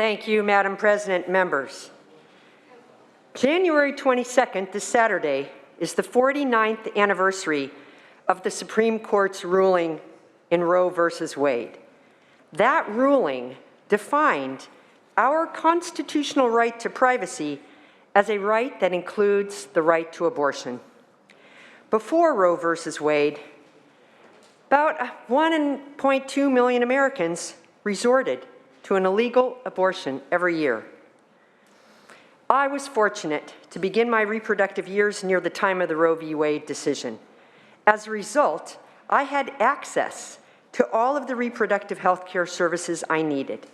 Thank you, Madam President, members. January 22nd, this Saturday, is the 49th anniversary of the Supreme Court's ruling in Roe versus Wade. That ruling defined our constitutional right to privacy as a right that includes the right to abortion. Before Roe versus Wade, about 1.2 million Americans resorted to an illegal abortion every year. I was fortunate to begin my reproductive years near the time of the Roe v. Wade decision. As a result, I had access to all of the reproductive health care services I needed.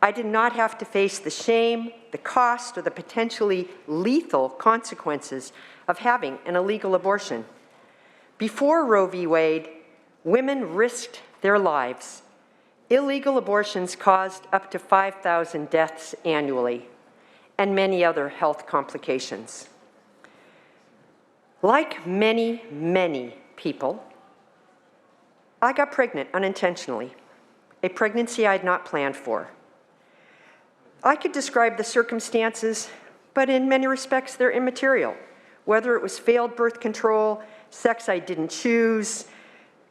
I did not have to face the shame, the cost, or the potentially lethal consequences of having an illegal abortion. Before Roe v. Wade, women risked their lives. Illegal abortions caused up to 5,000 deaths annually and many other health complications. Like many, many people, I got pregnant unintentionally, a pregnancy I had not planned for. I could describe the circumstances, but in many respects they're immaterial. Whether it was failed birth control, sex I didn't choose,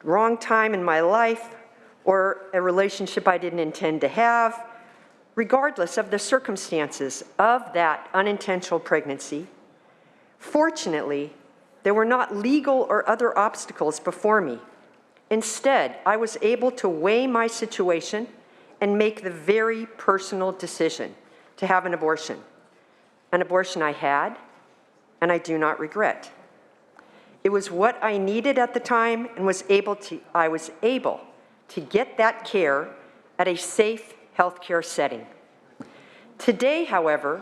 wrong time in my life, or a relationship I didn't intend to have, regardless of the circumstances of that unintentional pregnancy, fortunately, there were not legal or other obstacles before me. Instead, I was able to weigh my situation and make the very personal decision to have an abortion I had, and I do not regret. It was what I needed at the time and I was able to get that care at a safe healthcare setting. Today, however,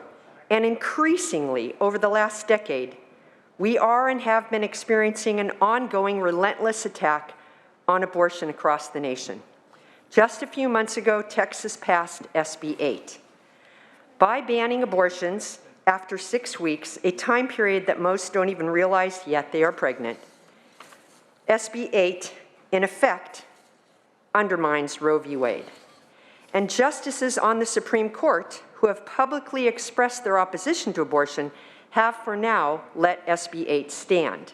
and increasingly over the last decade, we are and have been experiencing an ongoing relentless attack on abortion across the nation. Just a few months ago, Texas passed SB 8. By banning abortions after 6 weeks, a time period that most don't even realize yet they are pregnant, SB 8, in effect, undermines Roe v. Wade. And justices on the Supreme Court who have publicly expressed their opposition to abortion have for now let SB 8 stand.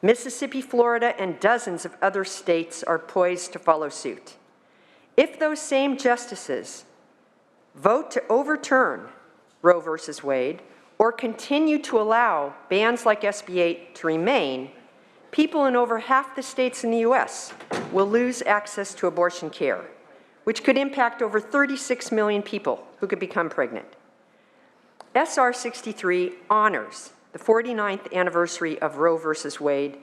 Mississippi, Florida, and dozens of other states are poised to follow suit. If those same justices vote to overturn Roe versus Wade or continue to allow bans like SB 8 to remain, people in over half the states in the U.S. will lose access to abortion care, which could impact over 36 million people who could become pregnant. SR 63 honors the 49th anniversary of Roe versus Wade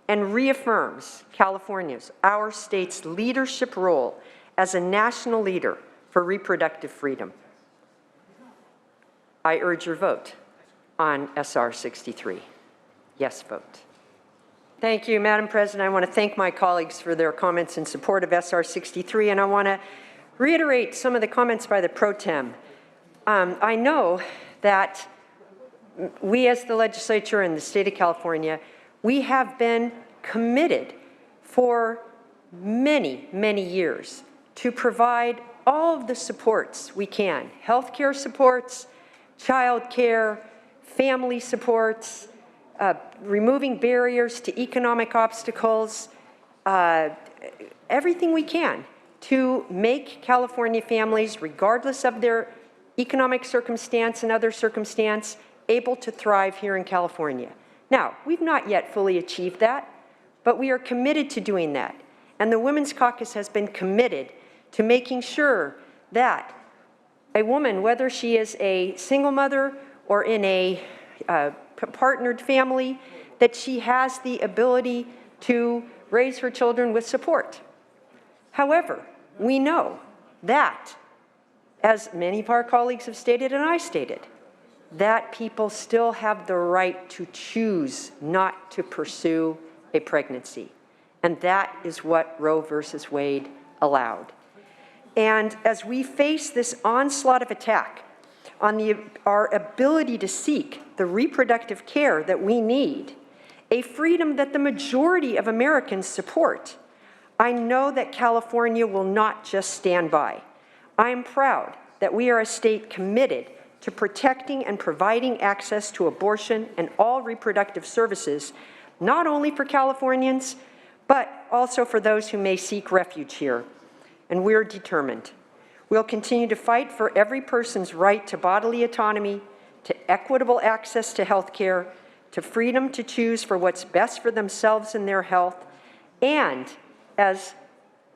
and reaffirms California's, our state's leadership role as a national leader for reproductive freedom. I urge your vote on SR 63. Yes vote. Thank you, Madam President. I want to thank my colleagues for their comments in support of SR 63, and I want to reiterate some of the comments by the pro tem. I know that we as the legislature in the state of California, we have been committed for many, many years to provide all of the supports we can, healthcare supports, child care, family supports, removing barriers to economic obstacles, everything we can to make California families, regardless of their economic circumstance and other circumstance, able to thrive here in California. Now, we've not yet fully achieved that, but we are committed to doing that. And the Women's Caucus has been committed to making sure that a woman, whether she is a single mother or in a partnered family, that she has the ability to raise her children with support. However, we know that, as many of our colleagues have stated and I stated, that people still have the right to choose not to pursue a pregnancy. And that is what Roe versus Wade allowed. And as we face this onslaught of attack on our ability to seek the reproductive care that we need, a freedom that the majority of Americans support, I know that California will not just stand by. I am proud that we are a state committed to protecting and providing access to abortion and all reproductive services, not only for Californians, but also for those who may seek refuge here. And we're determined. We'll continue to fight for every person's right to bodily autonomy, to equitable access to health care, to freedom to choose for what's best for themselves and their health, and, as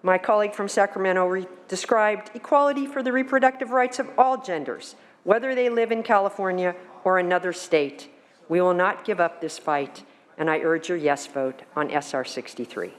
my colleague from Sacramento described, equality for the reproductive rights of all genders, whether they live in California or another state. We will not give up this fight, and I urge your yes vote on SR 63.